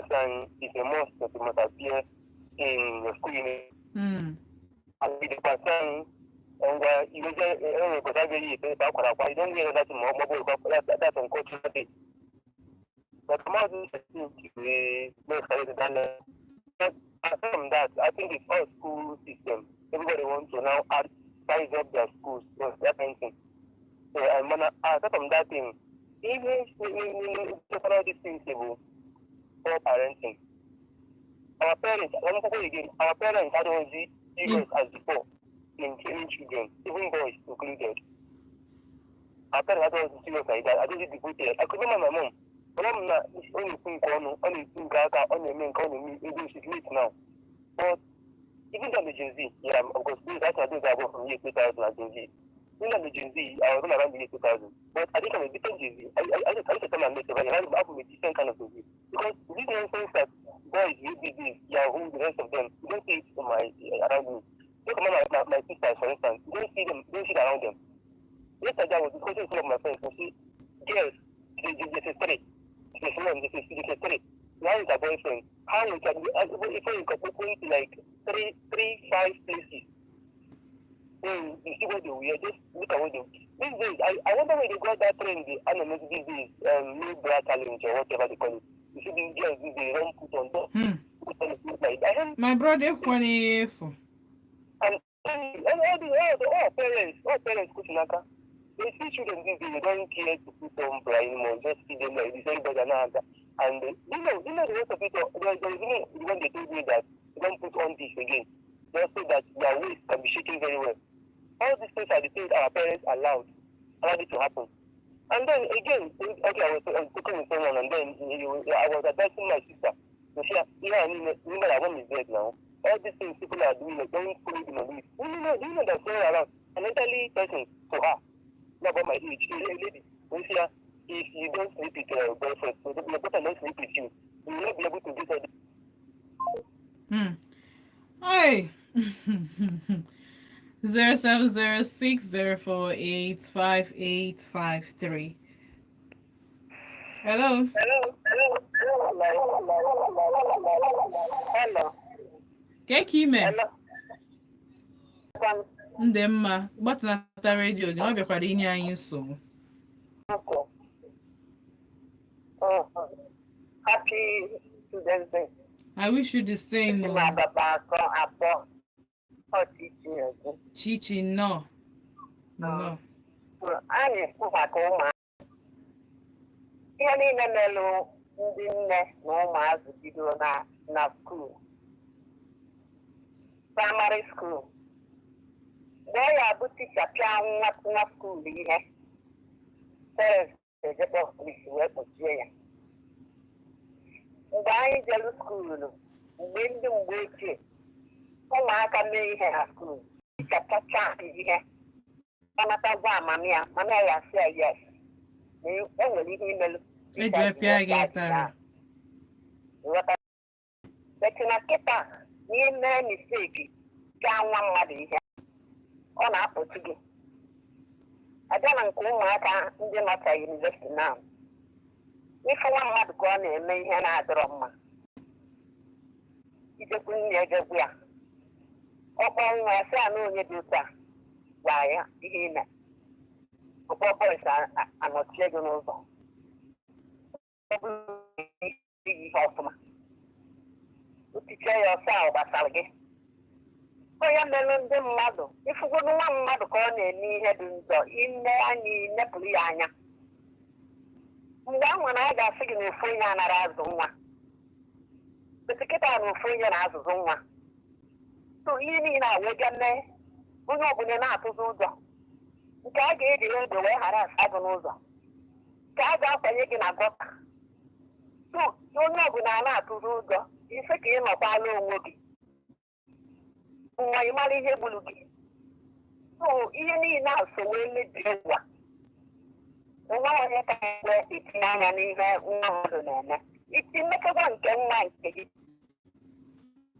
it's a must that you must appear in your school uniform. And with the person, and you don't get that mobile, that's unfortunate. But more than that, I think it's all school system. Everybody wants to now size up their schools, that kind of thing. So I'm gonna apart from that thing. Even talk about these things for parenting. Our parents had only serious as before in training children, even boys included. Our parents had only serious like that. I didn't devoted. I could remember my mom. My mom is only think only she's late now. But even though the Gen Z, yeah, of course, that's what I think about from year 2000 as Gen Z. Even the Gen Z, I was around the year 2000. But I think I'm a different Gen Z. I just tell my mate, I have a different kind of Gen Z. Because this nonsense that boys, this, Yahoo, the rest of them, you don't see it around me. Look at my sisters, for instance. You don't see them, you don't see it around them. Yesterday, I was discussing with some of my friends. You see, girls, they say straight. They say straight. Now is a boyfriend. How you can, if you can go to like 3-5 places. You see what they wear, just look at what they wear. These days, I wonder where they got that trend, I don't know, these days, new bra challenge or whatever they call it. You see these girls, they don't put on top. Like that. My brother, funny. And all parents, Kuchinaka, they see children these days, they don't care to put on bra anymore, just see them like the same brother now. And you know, the rest of people, there's even when they told me that they don't put on this again, just so that their waist can be shaking very well. All these things are the things our parents allowed it to happen. And then again, okay, I was talking with someone, and then I was advising my sister. You see, remember that mom is dead now. All these things people are doing, don't follow them on this. You know that going around an elderly person to her, not about my age, a lady. You see, if you don't sleep with your boyfriend, so your boyfriend don't sleep with you, you will not be able to do that. Hey. 0706048583. Hello. Keke ime. Ndị mma gbatịnata redio gị ọ bịakwara inye anyị nsogbu. Happy Children's Day. I wish you the same. Chichi no. Anyị kwụbaka ụmụazị ihe niile melụ ndị nne na ụmụazị bidoro na skuul, praịmarị skuul. Mgbe ọ ya bụ ticha pịa nwa skuul ihe, parents ejekpọ polisi wee kpochie ya. Mgbe anyị jelu skuulu, mgbe ochie, ụmụaka mee ihe na skuul, ticha pịacha ihe. Ọnata gwa amamiya, mamịa ya asị ya yes. Enwere ihe imelụ. Beti na kịta n'ihe mee misteki gaa nwa mmadụ ihe, ọ na-apụtụ gị. Abịa na nke ụmụaka ndị nọcha yunivesiti na ife nwa mmadụ ka ọ na-eme ihe na-adịrọ mma. Ijekwu nne ejegwu ya. Ọkpọ nwa ya sị a na onye dị ụta gwa ya ihe ime. Ọkpọ bọịs anọchie gị n'ụzọ. ihe ọfụma otiche ya ọsa gbasara gị onye mere ndị mmadụ ịfụgodu nwa mmadụ ka ọ na-eme ihe dị njọ ime anya inepụrụ ya anya mgbe ahụ na a ga-asị gị na ofu onye anara azụ nwa etiketa na ofu onye na-azụzụ nwa so ihe niile a wee bịa mee onye ọbụla na-atụzi ụjọ nke a ga-ejiri egbe wee ghara asa gị n'ụzọ ka a ga-akwanye gị na gọta so onye ọbụla na-atụzi ụjọ ise ka ị nọkwala onwe gị nwa ị mara ihe gburu gị so ihe niile a so wee mebie ụwa nwa onye ka wee etinye anya n'ihe nwa mmadụ na-eme iti mmekọta nke nwa nke gị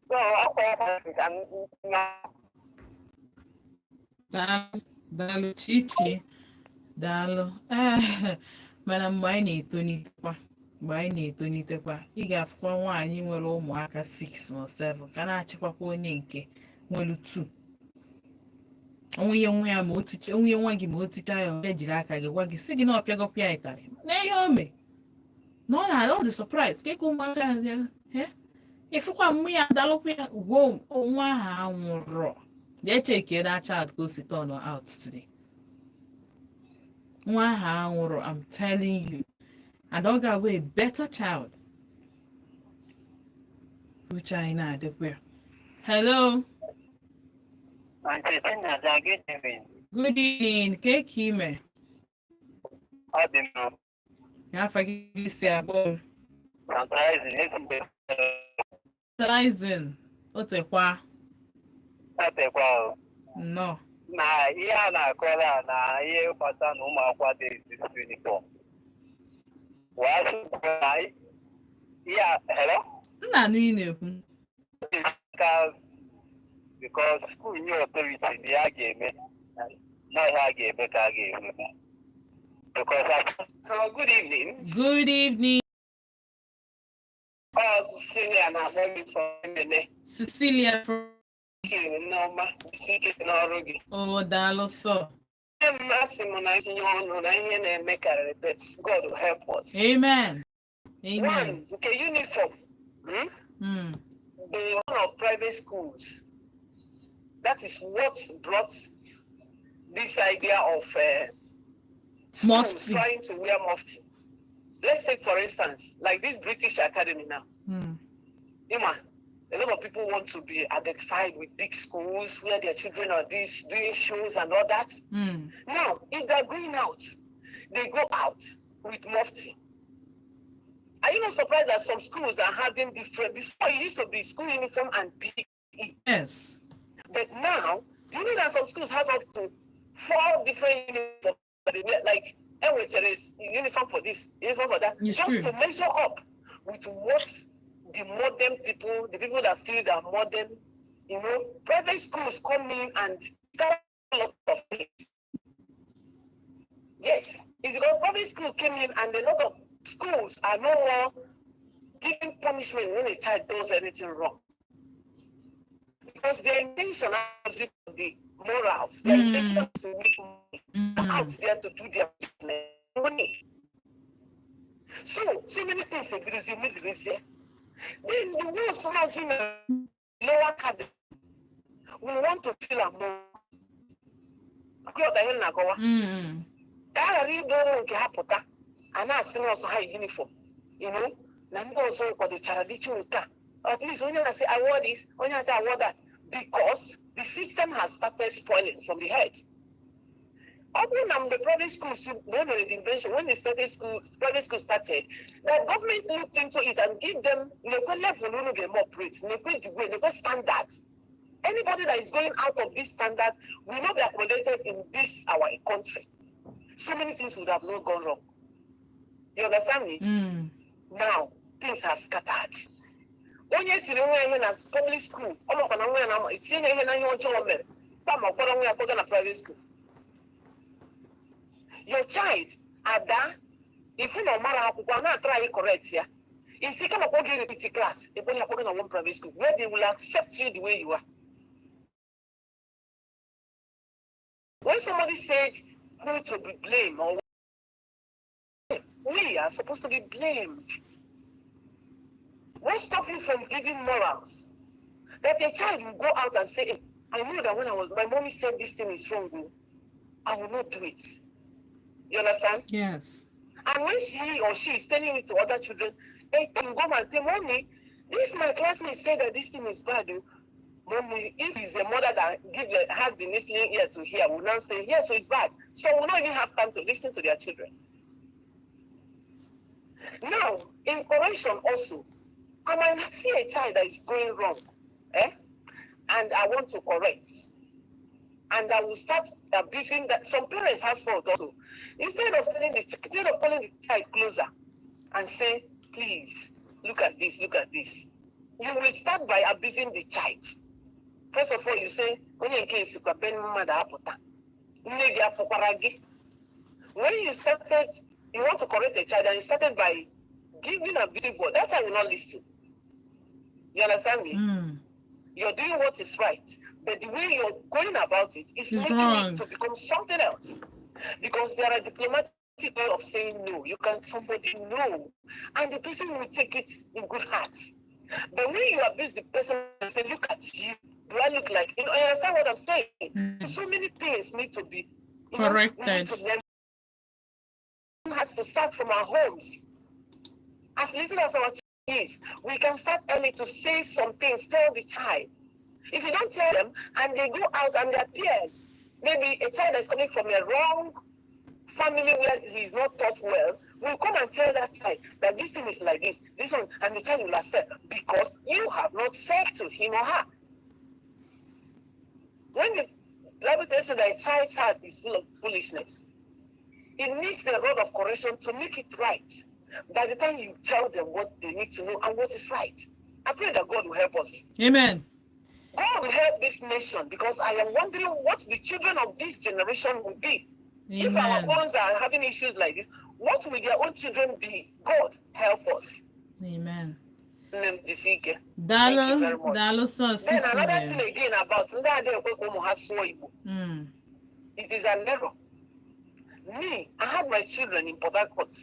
so ọkwa ya ka ntinye daalụ Chichi daalụ mana mgbe anyị na-etonitekwa ị ga-afụkwa nwaanyị nwere ụmụaka 6 ma 7 ka na-achịkwakwa onye nke nwere 2 onwe nwa gị ma o ticha ya ọ jiri aka gị gwa gị si gị na ọpịagọpịa ya ịtarị na ihe o mee na ọ na-ala ọ dị surprise ka ụmụaka ya ịfụkwa mmụ ya dalụkwa ya ugwo nwa ahụ anwụrụ jee chekere that child ka o si turn out today nwa ahụ anwụrụ I'm telling you and ọ ga-abụ a better child uche anyị na-adịkwa ya. Hello. Good evening. Ke ka ime? N'afọ gị si abụọ. Trizin. Otekwa. No. Na ihe a na-akọrọ na ihe gbasara na ụmụ akwụkwọ dị uniform. Hello? Nna anụ ị na-ekwu. Because school new authority the agame not agame ka agame. Because so good evening. Good evening. Oh, Cecilia na morning from Mene. Cecilia from Norma, seeking Norogi. Oh, daalụ sọ. God will help us. Amen. One, okay, uniform. Hmm. The one of private schools. That is what brought this idea of schools trying to wear mufti. Let's take, for instance, like this British Academy now. A lot of people want to be identified with big schools where their children are doing shows and all that. Now, if they're going out, they go out with mufti. Are you not surprised that some schools are having different? Before it used to be school uniform and PE. Yes. But now, do you know that some schools have up to 4 different uniforms? Like, there is uniform for this, uniform for that, it's just true. to measure up with what the modern people, the people that feel that modern, private schools come in and start a lot of things. Yes, it's because private school came in and a lot of schools are no more giving punishment when a child does anything wrong. Because their intention is to the morals, their intention is to make out there to do their money. So many things are going to make this year. Then the worst house in a lower academy, we want to feel a more. And I still also high uniform, and also for the traditional. At least when I say I want this, when I say I want that, because the system has started spoiling from the head. Even the private schools, when the private school started, the government looked into it and gave them standard. Anybody that is going out of this standard will not be accommodated in this our country. So many things would have not gone wrong. You understand me? Now things have scattered. When you see the public school, private school. Your child, Ada, if you know Mara, not try correct here. If you come up again in the class, if you are in one private school, where they will accept you the way you are. When somebody says who to be blamed, or we are supposed to be blamed. What stops you from giving morals? That a child will go out and say, I know that when my mommy said this thing is wrong, I will not do it. You understand? Yes. And when he or she is telling it to other children, they can go and say, Mommy, this my classmate said that this thing is bad. Mommy, if it's a mother that has been listening ear to hear, will now say, yes, so it's bad. So we'll not even have time to listen to their children. Now, in correction also, I might see a child that is going wrong, and I want to correct. And I will start abusing that. Some parents have fault also. Instead of calling the child closer and say, please, look at this, you will start by abusing the child. First of all, you say, when you want to correct a child and you started by giving abusive word, that child will not listen. You understand me? You're doing what is right, but the way you're going about it is making it to become something else. Because there are diplomatic way of saying no. You can somebody no, and the person will take it in good heart. But when you abuse the person and say, look at you, do I look like, you understand what I'm saying? So many things need to be corrected. We need to learn. It has to start from our homes. As little as our is, we can start early to say some things, tell the child. If you don't tell them and they go out and their peers, maybe a child that's coming from a wrong family where he's not taught well, will come and tell that child that this thing is like this one, and the child will accept because you have not said to him or her. When the Bible tells you that a child's heart is full of foolishness, it needs the rod of correction to make it right. By the time you tell them what they need to know and what is right, I pray that God will help us. Amen. God will help this nation, because I am wondering what the children of this generation will be. Amen. If our ones are having issues like this, what will their own children be? God help us. Amen. Thank you very much. Then another thing again about it is an error. Me, I had my children in Port Harcourt.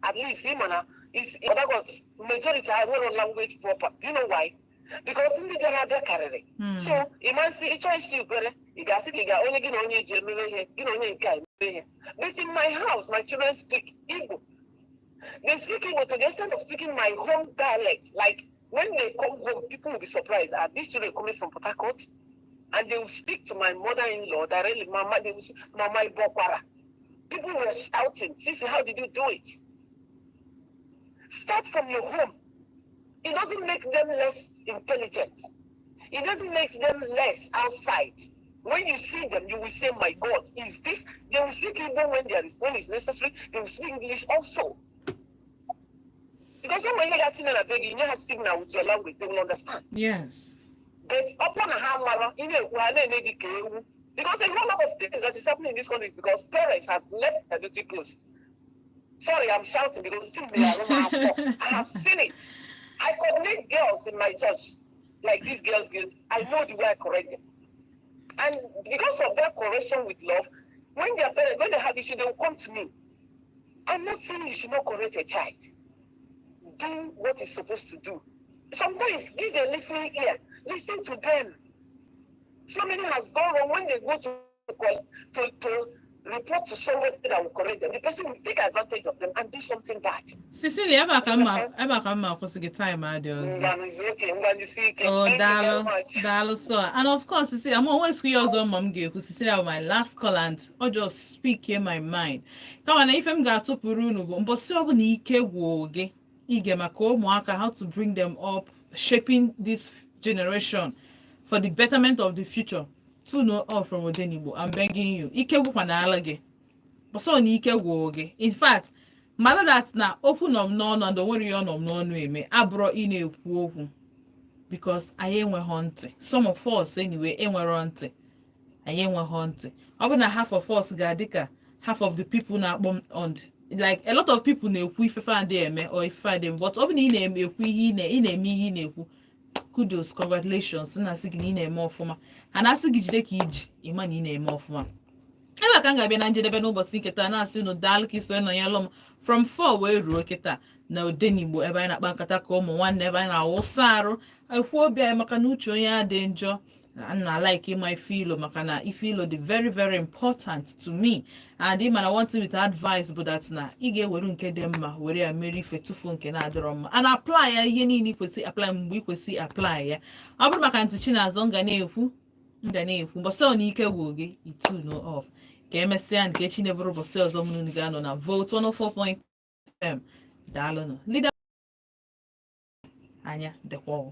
At least him and is in Port Harcourt. Majority I went on language proper. Do you know why? Because in the Canada carry. So you must see each choice you got you got only get on your but in my house, my children speak Igbo. They speak Igbo to the extent of speaking my home dialect. Like when they come home, people will be surprised. Are these children coming from Port Harcourt? And they will speak to my mother-in-law directly. Mama, they will say, Mama Ibokwara. People were shouting, Sisi, how did you do it? Start from your home. It doesn't make them less intelligent. It doesn't make them less outside. When you see them, you will say, my God, is this? They will speak Igbo when it's necessary. They will speak English also. Because when you get in a big, you have signal with your language, they will understand. Yes. But upon a hammer, because a whole lot of things that is happening in this country is because parents have left their duty closed. Sorry, I'm shouting because I have seen it. I coordinate girls in my church, like these girls. I know the way I correct them. And because of that correction with love, when their parents, when they have issue, they will come to me. I'm not saying you should not correct a child. Do what is supposed to do. Sometimes give a listening ear. Listen to them. So many has gone wrong when they go to report to somebody that will correct them. The person will take advantage of them and do something bad. Cecilia, I'm time. Oh, Dalo, so. And of course, Cecilia, I'm always curious on Mom Gay, who Cecilia, my last call, and or just speak in my mind. Come on, if I'm got to Peru, but so many woge, Igemako, how to bring them up, shaping this generation for the betterment of the future. To know all from ODENIGBO, I'm begging you. Ike alage. But so ni ike woge. In fact, mother that's now open up no and don't worry on no me. I brought in a wogu because I ain't hunting. Some of us anyway ain't hunting. I ain't hunting. Even half of us gadika, half of the people now on like a lot of people know if find them or if find them, but open in a kudos, congratulations. And I think in more forma. And I think it's the key, Iman in a more forma. ebe ka m ga-abịa na njedebe n'ụbọchị nketa na-asị unu daalụ ka iso nọ ya lụm from 4 wee ruo kịta na Odenigbo ebe anyị na-akpa nkata ka ụmụ nwanne ebe anyị na-awụsa arụ ekwu obi anyị maka na uche onye ya dị njọ na like ịma ife ilo maka na ife ilo dị very very important to me and ịma na one thing with advice bụ that na ị ga-ewere nke dị mma were ya mere ife tufu nke na-adịrọ mma and apply ya ihe niile ikwesị apply mgbe ikwesị apply ya ọ bụrụ maka ntị Chinazọ m ga na-ekwu mbọsị ọ na ike gwụ gị itunu off ka emesịa nke echi nebụrụ ụbọchị ọzọ mụnụ ga-anọ na vote 104.fm daalụnụ leader anya dịkwa